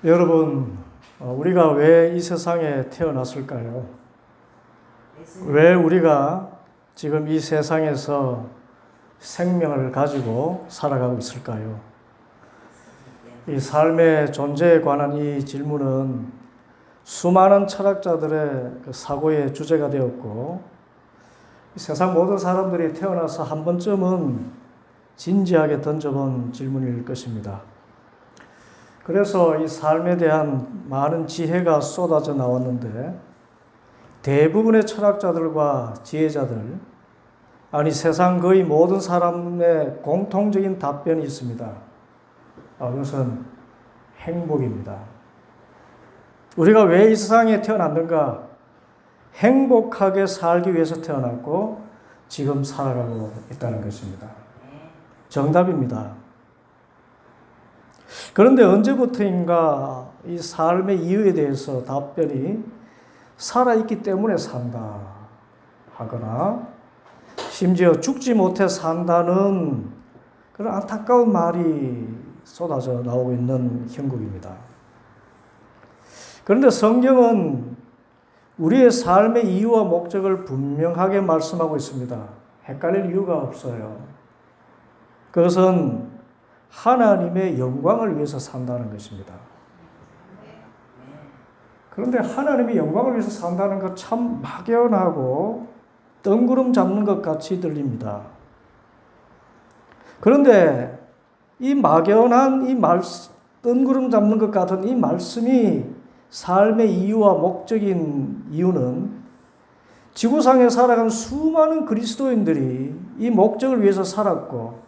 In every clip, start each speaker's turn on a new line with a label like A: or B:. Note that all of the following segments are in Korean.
A: 여러분, 우리가 왜 이 세상에 태어났을까요? 왜 우리가 지금 이 세상에서 생명을 가지고 살아가고 있을까요? 이 삶의 존재에 관한 이 질문은 수많은 철학자들의 그 사고의 주제가 되었고, 세상 모든 사람들이 태어나서 한 번쯤은 진지하게 던져본 질문일 것입니다. 그래서 이 삶에 대한 많은 지혜가 쏟아져 나왔는데, 대부분의 철학자들과 지혜자들, 아니 세상 거의 모든 사람의 공통적인 답변이 있습니다. 그것은 행복입니다. 우리가 왜 이 세상에 태어났는가? 행복하게 살기 위해서 태어났고 지금 살아가고 있다는 것입니다. 정답입니다. 그런데 언제부터인가 이 삶의 이유에 대해서 답변이 살아있기 때문에 산다 하거나 심지어 죽지 못해 산다는 그런 안타까운 말이 쏟아져 나오고 있는 형국입니다. 그런데 성경은 우리의 삶의 이유와 목적을 분명하게 말씀하고 있습니다. 헷갈릴 이유가 없어요. 그것은 하나님의 영광을 위해서 산다는 것입니다. 그런데 하나님의 영광을 위해서 산다는 것 참 막연하고 뜬구름 잡는 것 같이 들립니다. 그런데 이 막연한 뜬구름 잡는 것 같은 이 말씀이 삶의 이유와 목적인 이유는 지구상에 살아간 수많은 그리스도인들이 이 목적을 위해서 살았고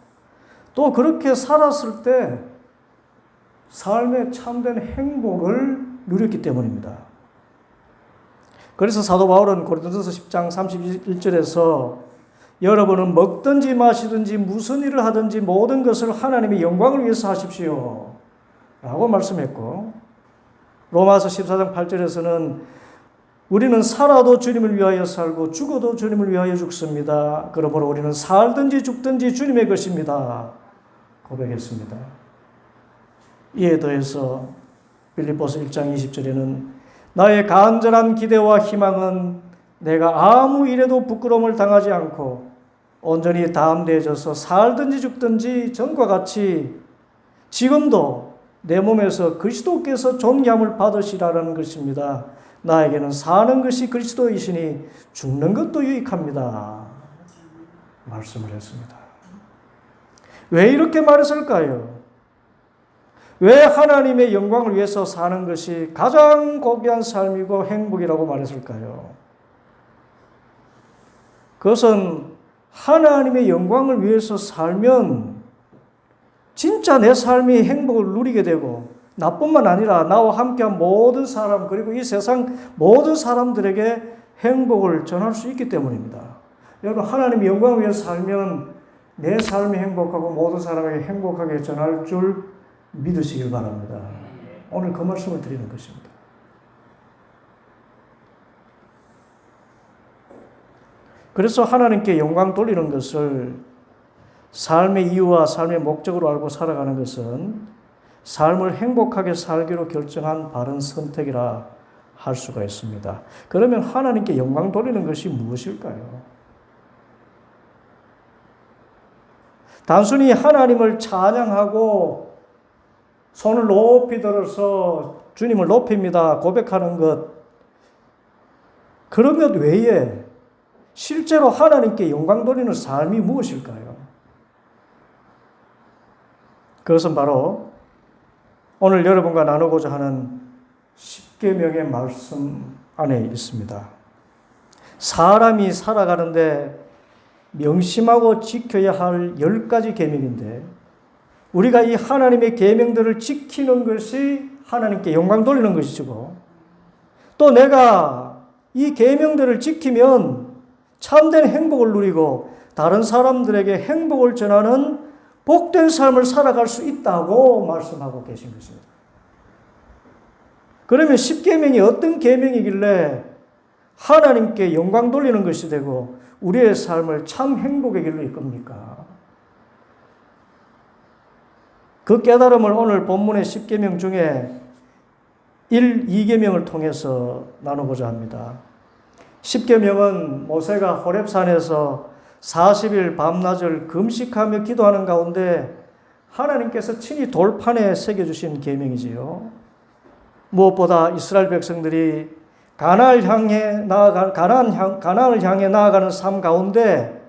A: 또 그렇게 살았을 때 삶의 참된 행복을 누렸기 때문입니다. 그래서 사도 바울은 고린도전서 10장 31절에서 여러분은 먹든지 마시든지 무슨 일을 하든지 모든 것을 하나님의 영광을 위해서 하십시오 라고 말씀했고, 로마서 14장 8절에서는 우리는 살아도 주님을 위하여 살고 죽어도 주님을 위하여 죽습니다. 그러므로 우리는 살든지 죽든지 주님의 것입니다 고백했습니다. 이에 더해서 빌립보서 1장 20절에는 나의 간절한 기대와 희망은 내가 아무 일에도 부끄러움을 당하지 않고 온전히 담대해져서 살든지 죽든지 전과 같이 지금도 내 몸에서 그리스도께서 존귀함을 받으시라는 것입니다. 나에게는 사는 것이 그리스도이시니 죽는 것도 유익합니다 말씀을 했습니다. 왜 이렇게 말했을까요? 왜 하나님의 영광을 위해서 사는 것이 가장 고귀한 삶이고 행복이라고 말했을까요? 그것은 하나님의 영광을 위해서 살면 진짜 내 삶이 행복을 누리게 되고 나뿐만 아니라 나와 함께한 모든 사람 그리고 이 세상 모든 사람들에게 행복을 전할 수 있기 때문입니다. 여러분, 하나님의 영광을 위해서 살면 내 삶이 행복하고 모든 사람에게 행복하게 전할 줄 믿으시길 바랍니다. 오늘 그 말씀을 드리는 것입니다. 그래서 하나님께 영광 돌리는 것을 삶의 이유와 삶의 목적으로 알고 살아가는 것은 삶을 행복하게 살기로 결정한 바른 선택이라 할 수가 있습니다. 그러면 하나님께 영광 돌리는 것이 무엇일까요? 단순히 하나님을 찬양하고 손을 높이 들어서 주님을 높입니다 고백하는 것, 그런 것 외에 실제로 하나님께 영광 돌리는 삶이 무엇일까요? 그것은 바로 오늘 여러분과 나누고자 하는 십계명의 말씀 안에 있습니다. 사람이 살아가는데 명심하고 지켜야 할 10가지 계명인데 우리가 이 하나님의 계명들을 지키는 것이 하나님께 영광 돌리는 것이고 또 내가 이 계명들을 지키면 참된 행복을 누리고 다른 사람들에게 행복을 전하는 복된 삶을 살아갈 수 있다고 말씀하고 계신 것입니다. 그러면 10계명이 어떤 계명이길래 하나님께 영광 돌리는 것이 되고 우리의 삶을 참 행복의 길로 이끕니까? 그 깨달음을 오늘 본문의 10계명 중에 1, 2계명을 통해서 나누고자 합니다. 10계명은 모세가 호렙산에서 40일 밤낮을 금식하며 기도하는 가운데 하나님께서 친히 돌판에 새겨주신 계명이지요. 무엇보다 이스라엘 백성들이 가나안을 향해 나아가는 삶 가운데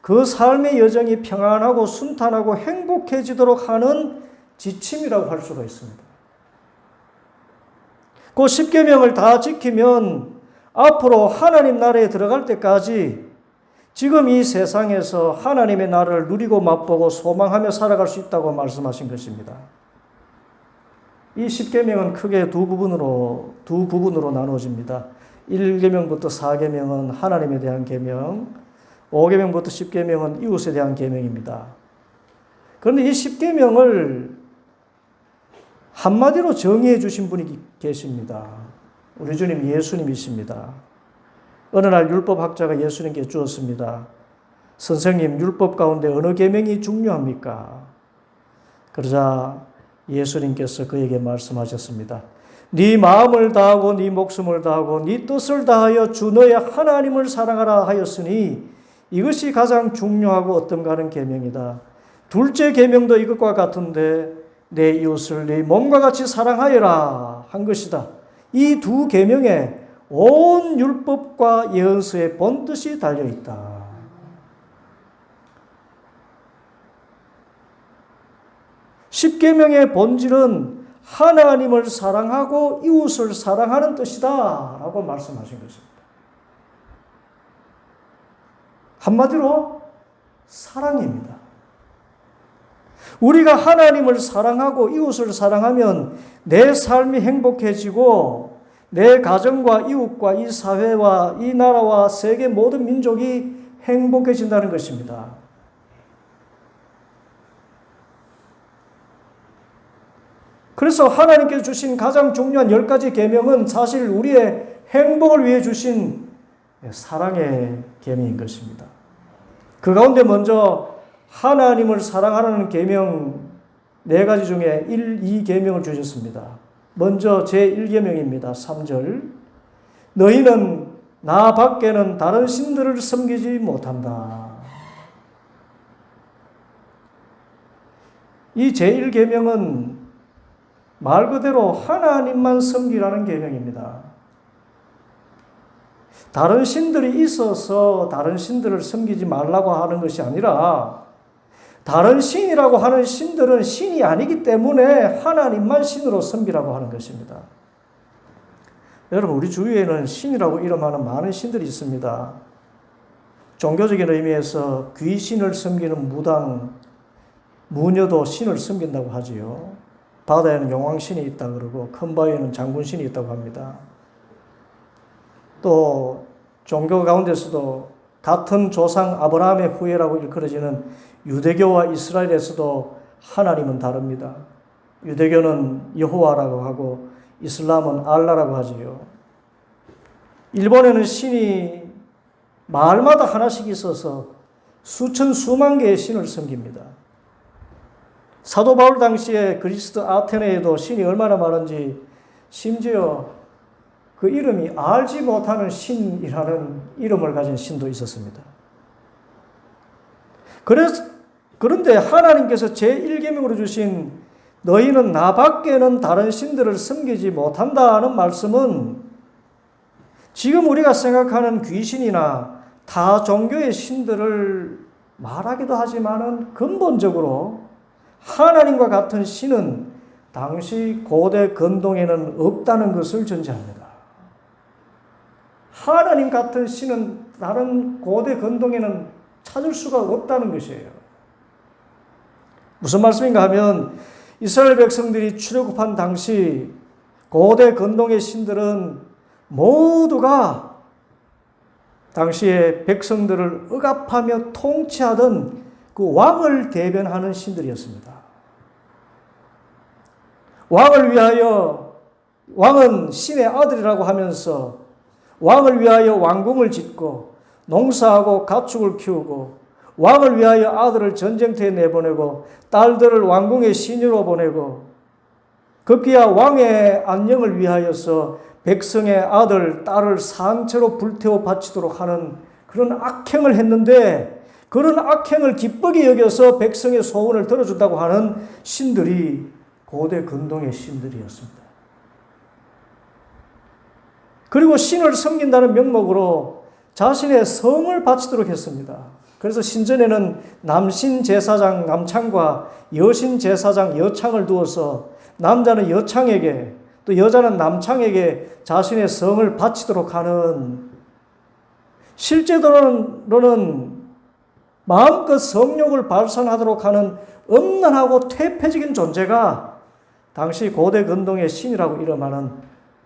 A: 그 삶의 여정이 평안하고 순탄하고 행복해지도록 하는 지침이라고 할 수가 있습니다. 그 10계명을 다 지키면 앞으로 하나님 나라에 들어갈 때까지 지금 이 세상에서 하나님의 나라를 누리고 맛보고 소망하며 살아갈 수 있다고 말씀하신 것입니다. 이 10계명은 크게 두 부분으로 나누어집니다. 1계명부터 4계명은 하나님에 대한 계명, 5계명부터 10계명은 이웃에 대한 계명입니다. 그런데 이 10계명을 한마디로 정의해 주신 분이 계십니다. 우리 주님 예수님이십니다. 어느 날 율법학자가 예수님께 주었습니다. 선생님, 율법 가운데 어느 계명이 중요합니까? 그러자 예수님께서 그에게 말씀하셨습니다. 네 마음을 다하고 네 목숨을 다하고 네 뜻을 다하여 주 너의 하나님을 사랑하라 하였으니 이것이 가장 중요하고 어떤가 하는 계명이다. 둘째 계명도 이것과 같은데 내 이웃을 네 몸과 같이 사랑하여라 한 것이다. 이 두 계명에 온 율법과 예언서의 본뜻이 달려있다. 십계명의 본질은 하나님을 사랑하고 이웃을 사랑하는 뜻이다 라고 말씀하신 것입니다. 한마디로 사랑입니다. 우리가 하나님을 사랑하고 이웃을 사랑하면 내 삶이 행복해지고 내 가정과 이웃과 이 사회와 이 나라와 세계 모든 민족이 행복해진다는 것입니다. 그래서 하나님께서 주신 가장 중요한 10가지 계명은 사실 우리의 행복을 위해 주신 사랑의 계명인 것입니다. 그 가운데 먼저 하나님을 사랑하라는 계명 4가지 중에 1, 2계명을 주셨습니다. 먼저 제1계명입니다. 3절. 너희는 나 밖에는 다른 신들을 섬기지 못한다. 이 제1계명은 말 그대로 하나님만 섬기라는 계명입니다. 다른 신들이 있어서 다른 신들을 섬기지 말라고 하는 것이 아니라 다른 신이라고 하는 신들은 신이 아니기 때문에 하나님만 신으로 섬기라고 하는 것입니다. 여러분, 우리 주위에는 신이라고 이름하는 많은 신들이 있습니다. 종교적인 의미에서 귀신을 섬기는 무당, 무녀도 신을 섬긴다고 하지요. 바다에는 용왕신이 있다 그러고 큰 바위에는 장군신이 있다고 합니다. 또 종교 가운데서도 같은 조상 아브라함의 후예라고 일컬어지는 유대교와 이스라엘에서도 하나님은 다릅니다. 유대교는 여호와라고 하고 이슬람은 알라라고 하지요. 일본에는 신이 마을마다 하나씩 있어서 수천 수만 개의 신을 섬깁니다. 사도 바울 당시에 그리스 아테네에도 신이 얼마나 많은지 심지어 그 이름이 알지 못하는 신이라는 이름을 가진 신도 있었습니다. 그런데 하나님께서 제1계명으로 주신 너희는 나 밖에는 다른 신들을 섬기지 못한다는 말씀은 지금 우리가 생각하는 귀신이나 타 종교의 신들을 말하기도 하지만은 근본적으로 하나님과 같은 신은 당시 고대 근동에는 없다는 것을 전제합니다. 하나님 같은 신은 다른 고대 근동에는 찾을 수가 없다는 것이에요. 무슨 말씀인가 하면 이스라엘 백성들이 출애굽한 당시 고대 근동의 신들은 모두가 당시에 백성들을 억압하며 통치하던 그 왕을 대변하는 신들이었습니다. 왕은 신의 아들이라고 하면서 왕을 위하여 왕궁을 짓고 농사하고 가축을 키우고 왕을 위하여 아들을 전쟁터에 내보내고 딸들을 왕궁의 시녀로 보내고 급기야 왕의 안녕을 위하여서 백성의 아들, 딸을 산채로 불태워 바치도록 하는 그런 악행을 했는데, 그런 악행을 기쁘게 여겨서 백성의 소원을 들어준다고 하는 신들이 고대 근동의 신들이었습니다. 그리고 신을 섬긴다는 명목으로 자신의 성을 바치도록 했습니다. 그래서 신전에는 남신 제사장 남창과 여신 제사장 여창을 두어서 남자는 여창에게 또 여자는 남창에게 자신의 성을 바치도록 하는, 실제로는 마음껏 성욕을 발산하도록 하는 음란하고 퇴폐적인 존재가 당시 고대 근동의 신이라고 이름하는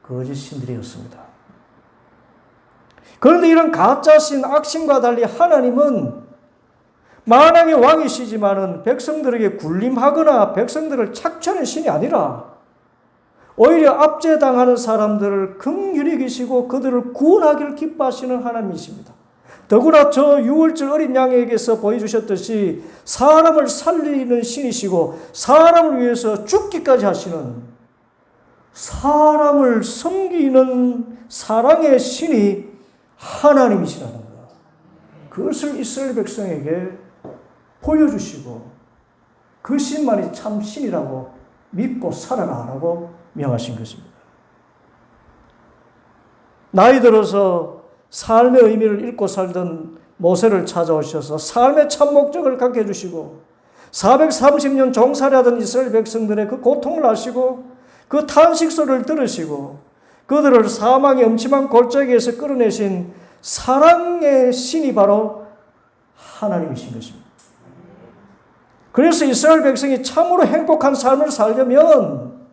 A: 거짓 신들이었습니다. 그런데 이런 가짜신, 악신과 달리 하나님은 만왕의 왕이시지만은 백성들에게 군림하거나 백성들을 착취하는 신이 아니라 오히려 압제당하는 사람들을 긍휼히 여기시고 그들을 구원하기를 기뻐하시는 하나님이십니다. 더구나 저 유월절 어린 양에게서 보여주셨듯이 사람을 살리는 신이시고 사람을 위해서 죽기까지 하시는, 사람을 섬기는 사랑의 신이 하나님이시라는 것, 그것을 이스라엘 백성에게 보여주시고 그 신만이 참 신이라고 믿고 살아라라고 명하신 것입니다. 나이 들어서 삶의 의미를 잃고 살던 모세를 찾아오셔서 삶의 참 목적을 갖게 해주시고 430년 종살이하던 이스라엘 백성들의 그 고통을 아시고 그 탄식 소리를 들으시고 그들을 사망의 음침한 골짜기에서 끌어내신 사랑의 신이 바로 하나님이신 것입니다. 그래서 이스라엘 백성이 참으로 행복한 삶을 살려면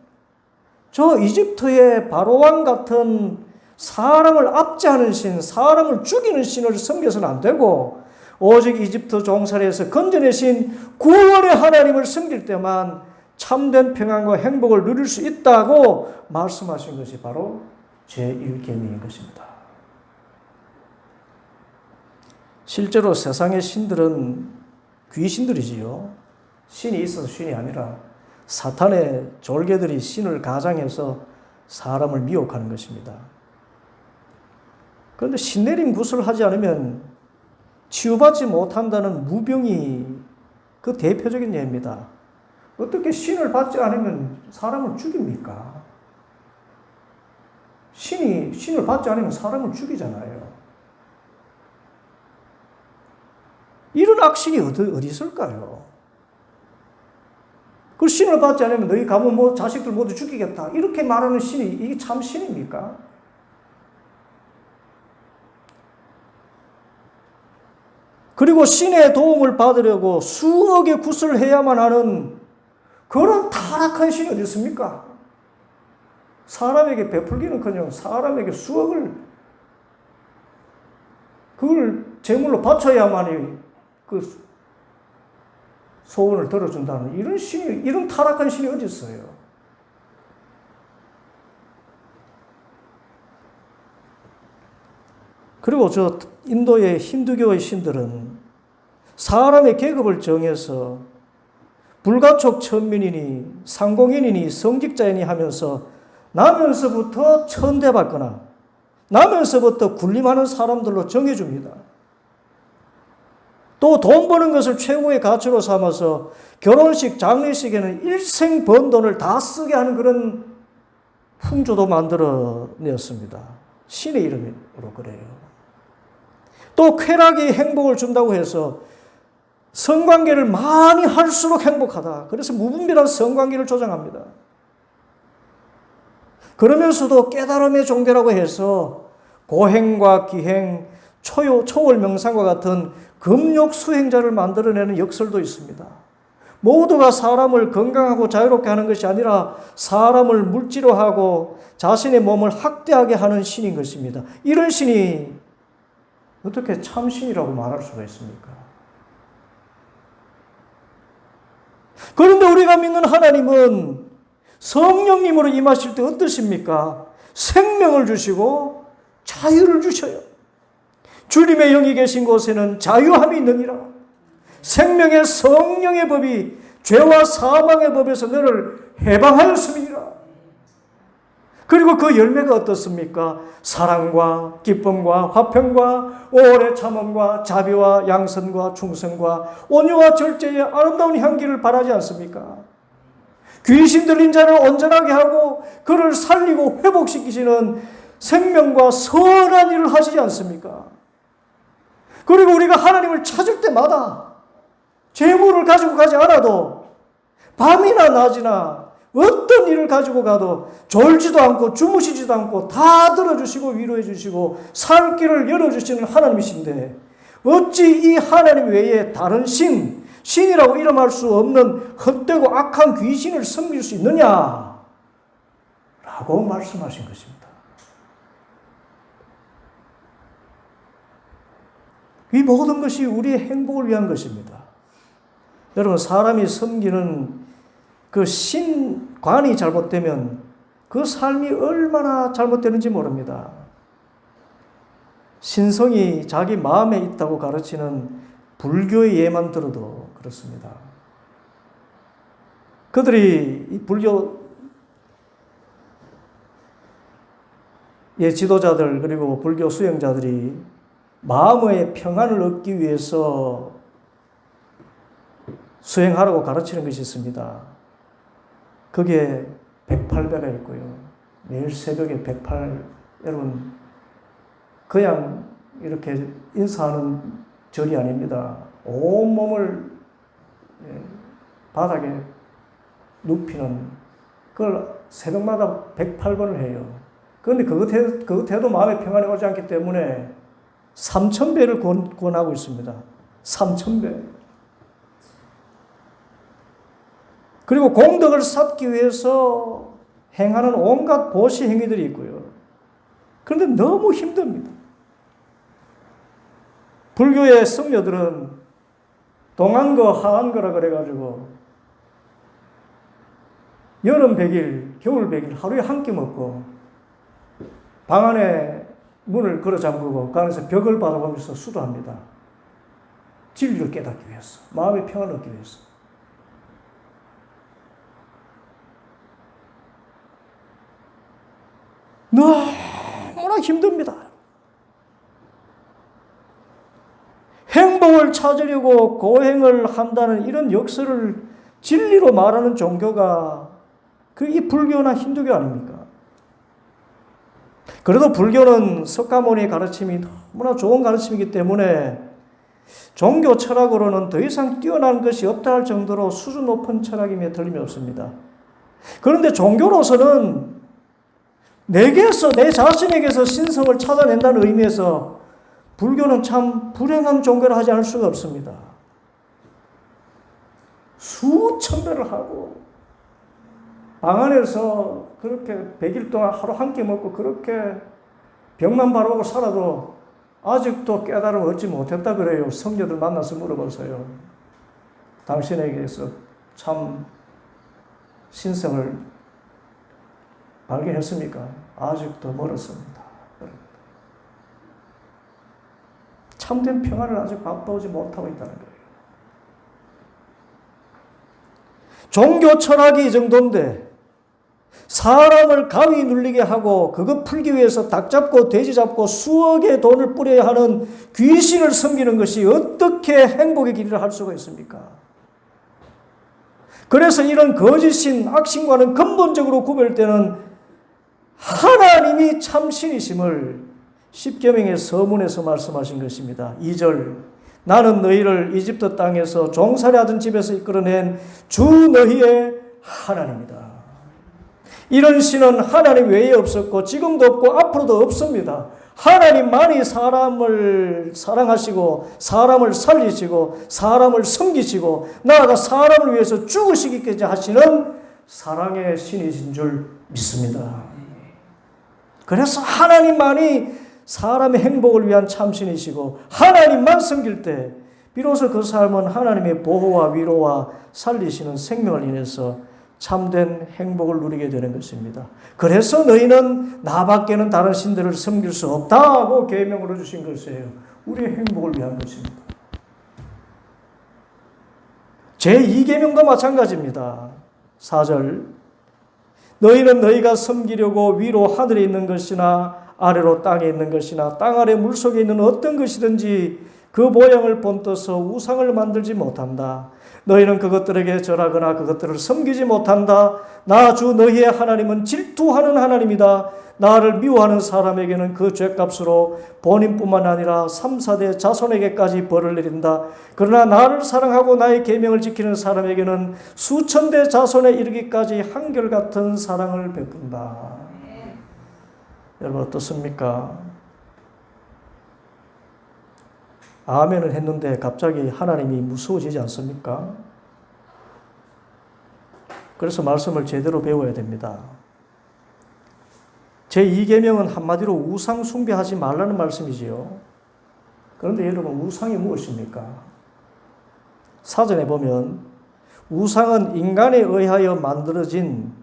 A: 저 이집트의 바로왕 같은 사람을 압제하는 신, 사람을 죽이는 신을 섬겨서는 안 되고 오직 이집트 종살이에서 건져내신 구원의 하나님을 섬길 때만 참된 평안과 행복을 누릴 수 있다고 말씀하신 것이 바로 제1계명인 것입니다. 실제로 세상의 신들은 귀신들이지요. 신이 있어서 신이 아니라 사탄의 졸개들이 신을 가장해서 사람을 미혹하는 것입니다. 그런데 신내림 구슬을 하지 않으면 치유받지 못한다는 무병이 그 대표적인 예입니다. 어떻게 신을 받지 않으면 사람을 죽입니까? 신을 받지 않으면 사람을 죽이잖아요. 이런 악신이 어디 있을까요? 그 신을 받지 않으면 너희 가문 자식들 모두 죽이겠다, 이렇게 말하는 신이 이게 참 신입니까? 그리고 신의 도움을 받으려고 수억의 굿을 해야만 하는 그런 타락한 신이 어디 있습니까? 사람에게 베풀기는커녕 사람에게 수억을 그걸 제물로 바쳐야만이 그 소원을 들어준다는 이런 신이, 이런 타락한 신이 어디 있어요? 그리고 저 인도의 힌두교의 신들은 사람의 계급을 정해서 불가촉 천민이니 상공인이니 성직자이니 하면서 나면서부터 천대받거나 나면서부터 군림하는 사람들로 정해줍니다. 또 돈 버는 것을 최고의 가치로 삼아서 결혼식, 장례식에는 일생 번 돈을 다 쓰게 하는 그런 풍조도 만들어냈습니다. 신의 이름으로 그래요. 또 쾌락이 행복을 준다고 해서 성관계를 많이 할수록 행복하다. 그래서 무분별한 성관계를 조장합니다. 그러면서도 깨달음의 종교라고 해서 고행과 기행, 초월 명상과 같은 금욕 수행자를 만들어내는 역설도 있습니다. 모두가 사람을 건강하고 자유롭게 하는 것이 아니라 사람을 물질화하고 자신의 몸을 학대하게 하는 신인 것입니다. 이런 신이 어떻게 참신이라고 말할 수가 있습니까? 그런데 우리가 믿는 하나님은 성령님으로 임하실 때 어떠십니까? 생명을 주시고 자유를 주셔요. 주님의 영이 계신 곳에는 자유함이 있느니라. 생명의 성령의 법이 죄와 사망의 법에서 너를 해방하였음이니라. 그리고 그 열매가 어떻습니까? 사랑과 기쁨과 화평과 오래 참음과 자비와 양선과 충성과 온유와 절제의 아름다운 향기를 바라지 않습니까? 귀신 들린 자를 온전하게 하고 그를 살리고 회복시키시는 생명과 선한 일을 하시지 않습니까? 그리고 우리가 하나님을 찾을 때마다 재물을 가지고 가지 않아도 밤이나 낮이나 어떤 일을 가지고 가도 졸지도 않고 주무시지도 않고 다 들어주시고 위로해 주시고 살 길을 열어주시는 하나님이신데 어찌 이 하나님 외에 다른 신이라고 이름할 수 없는 헛되고 악한 귀신을 섬길 수 있느냐? 라고 말씀하신 것입니다. 이 모든 것이 우리의 행복을 위한 것입니다. 여러분, 사람이 섬기는 그 신관이 잘못되면 그 삶이 얼마나 잘못되는지 모릅니다. 신성이 자기 마음에 있다고 가르치는 불교의 예만 들어도 그렇습니다. 그들이 이 불교의 지도자들 그리고 불교 수행자들이 마음의 평안을 얻기 위해서 수행하라고 가르치는 것이 있습니다. 그게 108배가 있고요. 매일 새벽에 108, 여러분, 그냥 이렇게 인사하는 절이 아닙니다. 온몸을 바닥에 눕히는, 그걸 새벽마다 108번을 해요. 그런데 그것 해도 마음의 평안이 오지 않기 때문에 3000배를 권하고 있습니다. 3000배. 그리고 공덕을 쌓기 위해서 행하는 온갖 보시 행위들이 있고요. 그런데 너무 힘듭니다. 불교의 성녀들은 동안거, 하안거라 그래가지고 여름 100일, 겨울 100일 하루에 한 끼 먹고 방 안에 문을 걸어 잠그고 그 안에서 벽을 바라보면서 수도합니다. 진리를 깨닫기 위해서, 마음의 평안을 얻기 위해서. 너무나 힘듭니다. 행복을 찾으려고 고행을 한다는 이런 역설을 진리로 말하는 종교가 이 불교나 힌두교 아닙니까? 그래도 불교는 석가모니의 가르침이 너무나 좋은 가르침이기 때문에 종교 철학으로는 더 이상 뛰어난 것이 없다 할 정도로 수준 높은 철학임에 틀림이 없습니다. 그런데 종교로서는 내 자신에게서 신성을 찾아낸다는 의미에서 불교는 참 불행한 종교를 하지 않을 수가 없습니다. 수천 배를 하고 방 안에서 그렇게 100일 동안 하루 한 끼 먹고 그렇게 벽만 바라보고 살아도 아직도 깨달음을 얻지 못했다 그래요. 성녀들 만나서 물어보세요. 당신에게서 참 신성을 발견했습니까? 아직도 멀었습니다. 참된 평안을 아직 맛보지 못하고 있다는 거예요. 종교 철학이 이 정도인데 사람을 가위 눌리게 하고 그거 풀기 위해서 닭 잡고 돼지 잡고 수억의 돈을 뿌려야 하는 귀신을 섬기는 것이 어떻게 행복의 길을 할 수가 있습니까? 그래서 이런 거짓신, 악신과는 근본적으로 구별되는 하나님이 참신이심을 십계명의 서문에서 말씀하신 것입니다. 2절, 나는 너희를 이집트 땅에서 종살이 하던 집에서 이끌어낸 주 너희의 하나님이다. 이런 신은 하나님 외에 없었고 지금도 없고 앞으로도 없습니다. 하나님만이 사람을 사랑하시고 사람을 살리시고 사람을 섬기시고 나아가 사람을 위해서 죽으시기까지 하시는 사랑의 신이신 줄 믿습니다. 그래서 하나님만이 사람의 행복을 위한 참신이시고 하나님만 섬길 때 비로소 그 삶은 하나님의 보호와 위로와 살리시는 생명을 인해서 참된 행복을 누리게 되는 것입니다. 그래서 너희는 나밖에는 다른 신들을 섬길 수 없다고 계명으로 주신 것이에요. 우리의 행복을 위한 것입니다. 제2계명도 마찬가지입니다. 4절, 너희는 너희가 섬기려고 위로 하늘에 있는 것이나 아래로 땅에 있는 것이나 땅 아래 물속에 있는 어떤 것이든지 그 모양을 본떠서 우상을 만들지 못한다. 너희는 그것들에게 절하거나 그것들을 섬기지 못한다. 나 주 너희의 하나님은 질투하는 하나님이다. 나를 미워하는 사람에게는 그 죄값으로 본인뿐만 아니라 3, 4대 자손에게까지 벌을 내린다. 그러나 나를 사랑하고 나의 계명을 지키는 사람에게는 수천 대 자손에 이르기까지 한결같은 사랑을 베푼다. 여러분 어떻습니까? 아멘을 했는데 갑자기 하나님이 무서워지지 않습니까? 그래서 말씀을 제대로 배워야 됩니다. 제2계명은 한마디로 우상 숭배하지 말라는 말씀이지요. 그런데 여러분 우상이 무엇입니까? 사전에 보면 우상은 인간에 의하여 만들어진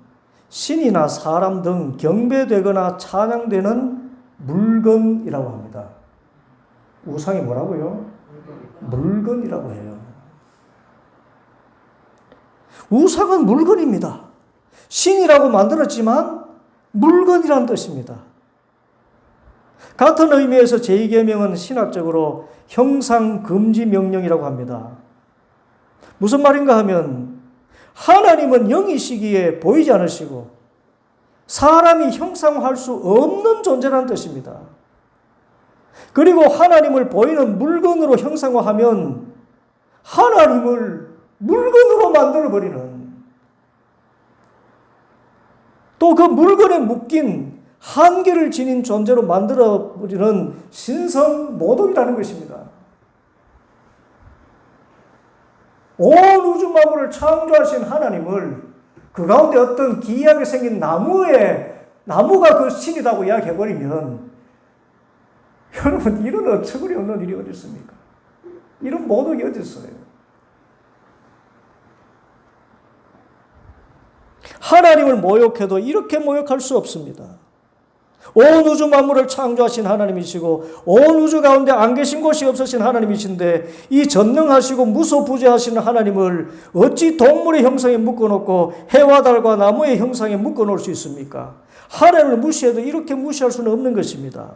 A: 신이나 사람 등 경배되거나 찬양되는 물건이라고 합니다. 우상이 뭐라고요? 물건이라고 해요. 우상은 물건입니다. 신이라고 만들었지만 물건이라는 뜻입니다. 같은 의미에서 제2계명은 신학적으로 형상금지 명령이라고 합니다. 무슨 말인가 하면 하나님은 영이시기에 보이지 않으시고 사람이 형상화할 수 없는 존재라는 뜻입니다. 그리고 하나님을 보이는 물건으로 형상화하면 하나님을 물건으로 만들어버리는, 또 그 물건에 묶인 한계를 지닌 존재로 만들어버리는 신성모독이라는 것입니다. 온 우주 만물을 창조하신 하나님을 그 가운데 어떤 기이하게 생긴 나무가 그 신이라고 이야기해버리면 여러분 이런 어처구니 없는 일이 어디 있습니까? 이런 모독이 어디 있어요? 하나님을 모욕해도 이렇게 모욕할 수 없습니다. 온 우주 만물을 창조하신 하나님이시고 온 우주 가운데 안 계신 곳이 없으신 하나님이신데 이 전능하시고 무소부재하시는 하나님을 어찌 동물의 형상에 묶어놓고 해와 달과 나무의 형상에 묶어놓을 수 있습니까? 하나님을 무시해도 이렇게 무시할 수는 없는 것입니다.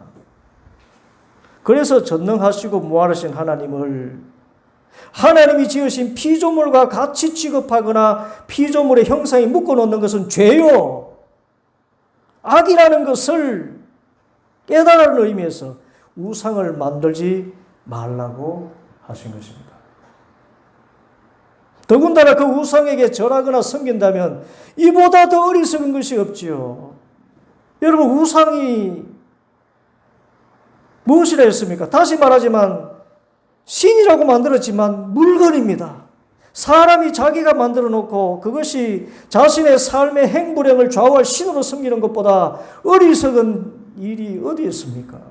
A: 그래서 전능하시고 무한하신 하나님이 지으신 피조물과 같이 취급하거나 피조물의 형상에 묶어놓는 것은 죄요, 악이라는 것을 깨달은 의미에서 우상을 만들지 말라고 하신 것입니다. 더군다나 그 우상에게 절하거나 섬긴다면 이보다 더 어리석은 것이 없지요. 여러분 우상이 무엇이라 했습니까? 다시 말하지만 신이라고 만들었지만 물건입니다. 사람이 자기가 만들어 놓고 그것이 자신의 삶의 행불행을 좌우할 신으로 섬기는 것보다 어리석은 일이 어디 있습니까?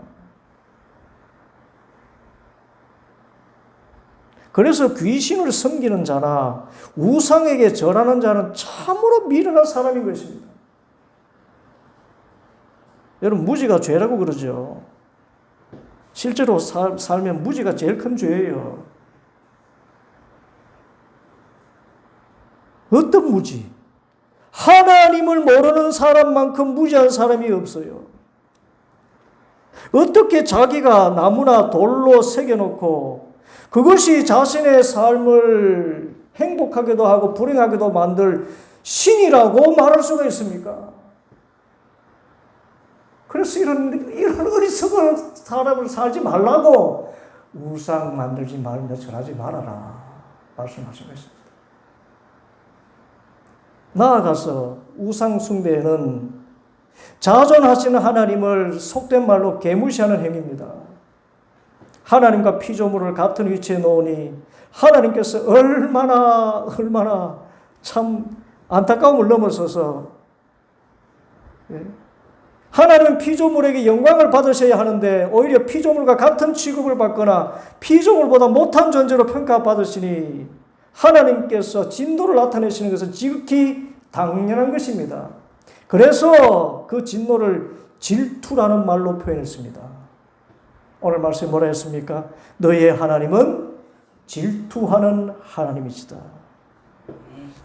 A: 그래서 귀신을 섬기는 자나 우상에게 절하는 자는 참으로 미련한 사람인 것입니다. 여러분 무지가 죄라고 그러죠. 실제로 살면 무지가 제일 큰 죄예요. 어떤 무지? 하나님을 모르는 사람만큼 무지한 사람이 없어요. 어떻게 자기가 나무나 돌로 새겨놓고 그것이 자신의 삶을 행복하게도 하고 불행하게도 만들 신이라고 말할 수가 있습니까? 그래서 이런 어리석은 사람을 살지 말라고 우상 만들지 말며 절하지 말아라 말씀하신 것입니다. 나아가서 우상 숭배는 자존하시는 하나님을 속된 말로 개무시하는 행위입니다. 하나님과 피조물을 같은 위치에 놓으니 하나님께서 얼마나 참 안타까움을 넘어서서 하나님은 피조물에게 영광을 받으셔야 하는데 오히려 피조물과 같은 취급을 받거나 피조물보다 못한 존재로 평가받으시니 하나님께서 진노를 나타내시는 것은 지극히 당연한 것입니다. 그래서 그 진노를 질투라는 말로 표현했습니다. 오늘 말씀에 뭐라 했습니까? 너희의 하나님은 질투하는 하나님이시다.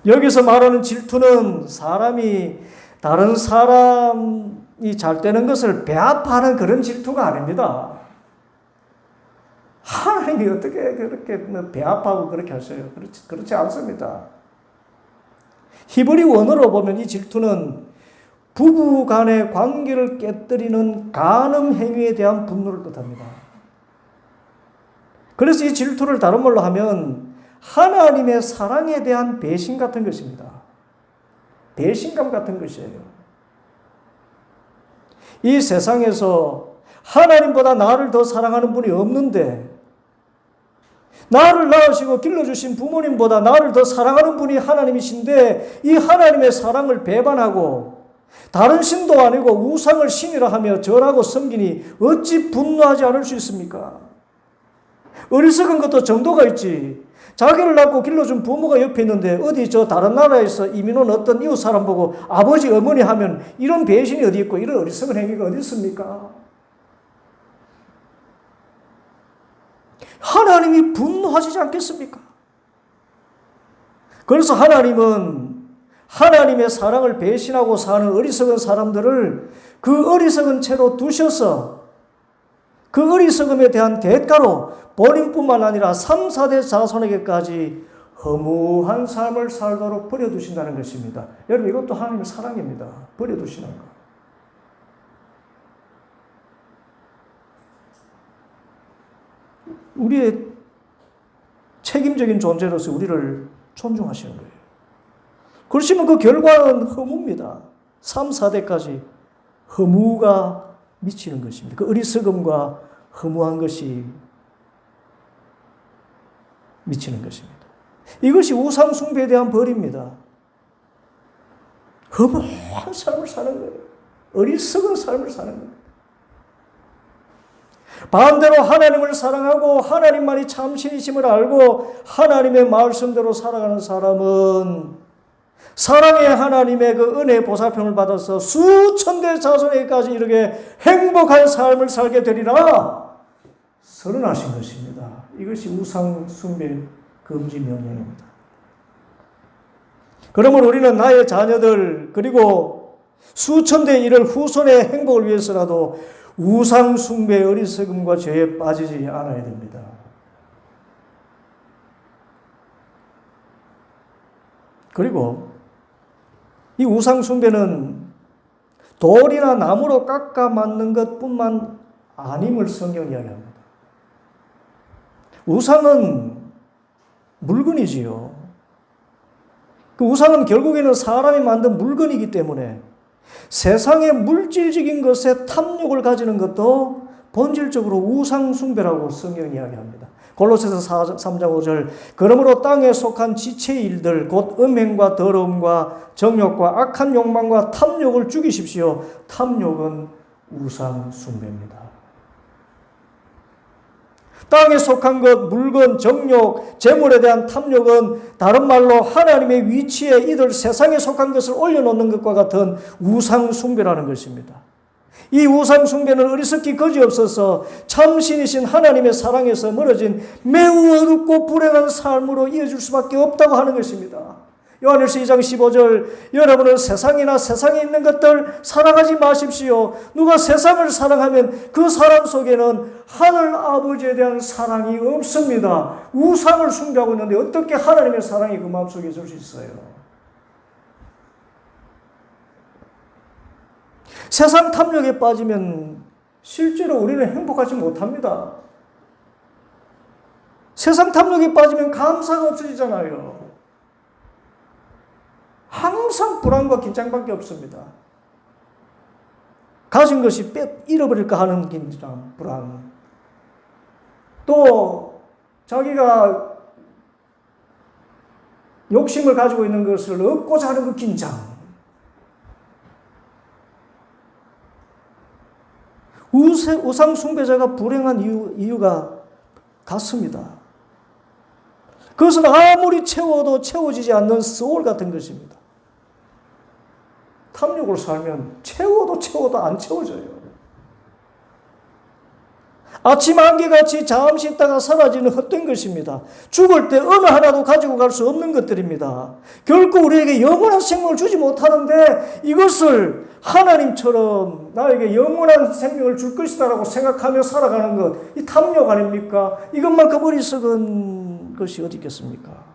A: 여기서 말하는 질투는 사람이 다른 사람이 잘 되는 것을 배아파하는 그런 질투가 아닙니다. 하나님이 어떻게 그렇게 배아파하고 그렇게 하셔요? 그렇지 않습니다. 히브리 원어로 보면 이 질투는 부부 간의 관계를 깨뜨리는 간음 행위에 대한 분노를 뜻합니다. 그래서 이 질투를 다른 말로 하면 하나님의 사랑에 대한 배신 같은 것입니다. 배신감 같은 것이에요. 이 세상에서 하나님보다 나를 더 사랑하는 분이 없는데, 나를 낳으시고 길러주신 부모님보다 나를 더 사랑하는 분이 하나님이신데, 이 하나님의 사랑을 배반하고 다른 신도 아니고 우상을 신이라 하며 절하고 섬기니 어찌 분노하지 않을 수 있습니까? 어리석은 것도 정도가 있지. 자기를 낳고 길러준 부모가 옆에 있는데 어디 저 다른 나라에서 이민 온 어떤 이웃 사람 보고 아버지 어머니 하면 이런 배신이 어디 있고 이런 어리석은 행위가 어디 있습니까? 하나님이 분노하시지 않겠습니까? 그래서 하나님은 하나님의 사랑을 배신하고 사는 어리석은 사람들을 그 어리석은 채로 두셔서 그 어리석음에 대한 대가로 본인뿐만 아니라 3, 4대 자손에게까지 허무한 삶을 살도록 버려두신다는 것입니다. 여러분, 이것도 하나님의 사랑입니다. 버려두시는 것. 우리의 책임적인 존재로서 우리를 존중하시는 거예요. 그러시면 그 결과는 허무입니다. 3, 4대까지 허무가 미치는 것입니다. 그 어리석음과 허무한 것이 미치는 것입니다. 이것이 우상 숭배에 대한 벌입니다. 허무한 삶을 사는 거예요. 어리석은 삶을 사는 거예요. 반대로 하나님을 사랑하고 하나님만이 참신이심을 알고 하나님의 말씀대로 살아가는 사람은 사랑의 하나님의 그 은혜의 보살핌을 받아서 수천 대 자손에게까지 이르게 행복한 삶을 살게 되리라 선언하신 것입니다. 이것이 우상 숭배 금지 명령입니다. 그러면 우리는 나의 자녀들 그리고 수천 대 이를 후손의 행복을 위해서라도 우상 숭배의 어리석음과 죄에 빠지지 않아야 됩니다. 그리고 이 우상 숭배는 돌이나 나무로 깎아 만든 것뿐만 아님을 성경이 이야기합니다. 우상은 물건이지요. 그 우상은 결국에는 사람이 만든 물건이기 때문에 세상의 물질적인 것에 탐욕을 가지는 것도 본질적으로 우상 숭배라고 성경이 이야기합니다. 골로새서 3장 5절 그러므로 땅에 속한 지체의 일들 곧 음행과 더러움과 정욕과 악한 욕망과 탐욕을 죽이십시오. 탐욕은 우상 숭배입니다. 땅에 속한 것, 물건, 정욕, 재물에 대한 탐욕은 다른 말로 하나님의 위치에 이들 세상에 속한 것을 올려놓는 것과 같은 우상 숭배라는 것입니다. 이 우상 숭배는 어리석기 거지없어서 참신이신 하나님의 사랑에서 멀어진 매우 어둡고 불행한 삶으로 이어질 수밖에 없다고 하는 것입니다. 요한일서 2장 15절 여러분은 세상이나 세상에 있는 것들 사랑하지 마십시오. 누가 세상을 사랑하면 그 사람 속에는 하늘 아버지에 대한 사랑이 없습니다. 우상을 숭배하고 있는데 어떻게 하나님의 사랑이 그 마음속에 있을 수 있어요? 세상 탐욕에 빠지면 실제로 우리는 행복하지 못합니다. 세상 탐욕에 빠지면 감사가 없어지잖아요. 항상 불안과 긴장밖에 없습니다. 가진 것이 잃어버릴까 하는 긴장, 불안. 또 자기가 욕심을 가지고 있는 것을 얻고자 하는 그 긴장. 우상 숭배자가 불행한 이유가 같습니다. 그것은 아무리 채워도 채워지지 않는 소울 같은 것입니다. 탐욕을 살면 채워도 안 채워져요. 아침 안개같이 잠시 있다가 사라지는 헛된 것입니다. 죽을 때 어느 하나도 가지고 갈 수 없는 것들입니다. 결코 우리에게 영원한 생명을 주지 못하는데 이것을 하나님처럼 나에게 영원한 생명을 줄 것이다라고 생각하며 살아가는 것, 이 탐욕 아닙니까? 이것만큼 어리석은 것이 어디 있겠습니까?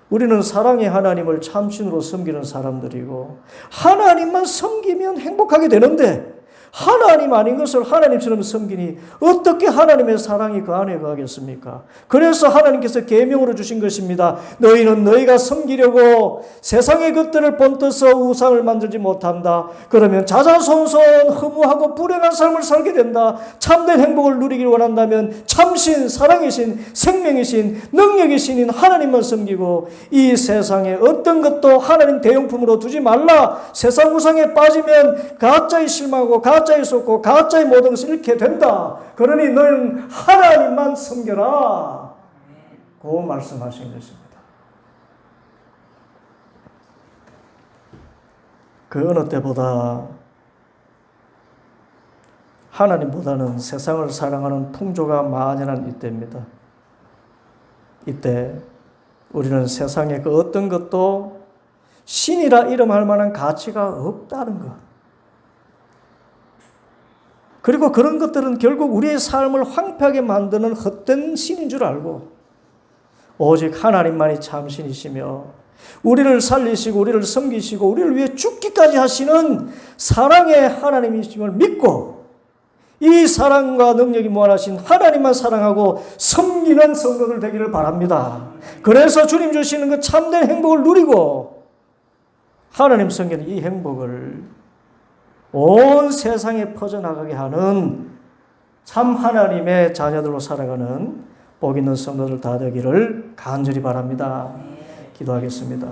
A: 우리는 사랑의 하나님을 참신으로 섬기는 사람들이고 하나님만 섬기면 행복하게 되는데 하나님 아닌 것을 하나님처럼 섬기니 어떻게 하나님의 사랑이 그 안에 거하겠습니까? 그래서 하나님께서 계명으로 주신 것입니다. 너희는 너희가 섬기려고 세상의 것들을 본떠서 우상을 만들지 못한다. 그러면 자자손손 허무하고 불행한 삶을 살게 된다. 참된 행복을 누리길 원한다면 참신, 사랑이신, 생명이신, 능력이신 하나님만 섬기고 이 세상에 어떤 것도 하나님 대용품으로 두지 말라. 세상 우상에 빠지면 가짜에 실망하고 가짜에 속고 가짜의 모든 것을 잃게 된다. 그러니 너는 하나님만 섬겨라. 그 말씀하신 것입니다. 그 어느 때보다 하나님보다는 세상을 사랑하는 풍조가 만연한 이때입니다. 이때 우리는 세상의 그 어떤 것도 신이라 이름할 만한 가치가 없다는 것. 그리고 그런 것들은 결국 우리의 삶을 황폐하게 만드는 헛된 신인 줄 알고 오직 하나님만이 참 신이시며 우리를 살리시고 우리를 섬기시고 우리를 위해 죽기까지 하시는 사랑의 하나님이심을 믿고 이 사랑과 능력이 무한하신 하나님만 사랑하고 섬기는 성도들 되기를 바랍니다. 그래서 주님 주시는 그 참된 행복을 누리고 하나님 섬기는 이 행복을 온 세상에 퍼져나가게 하는 참 하나님의 자녀들로 살아가는 복 있는 성도들 다 되기를 간절히 바랍니다. 기도하겠습니다.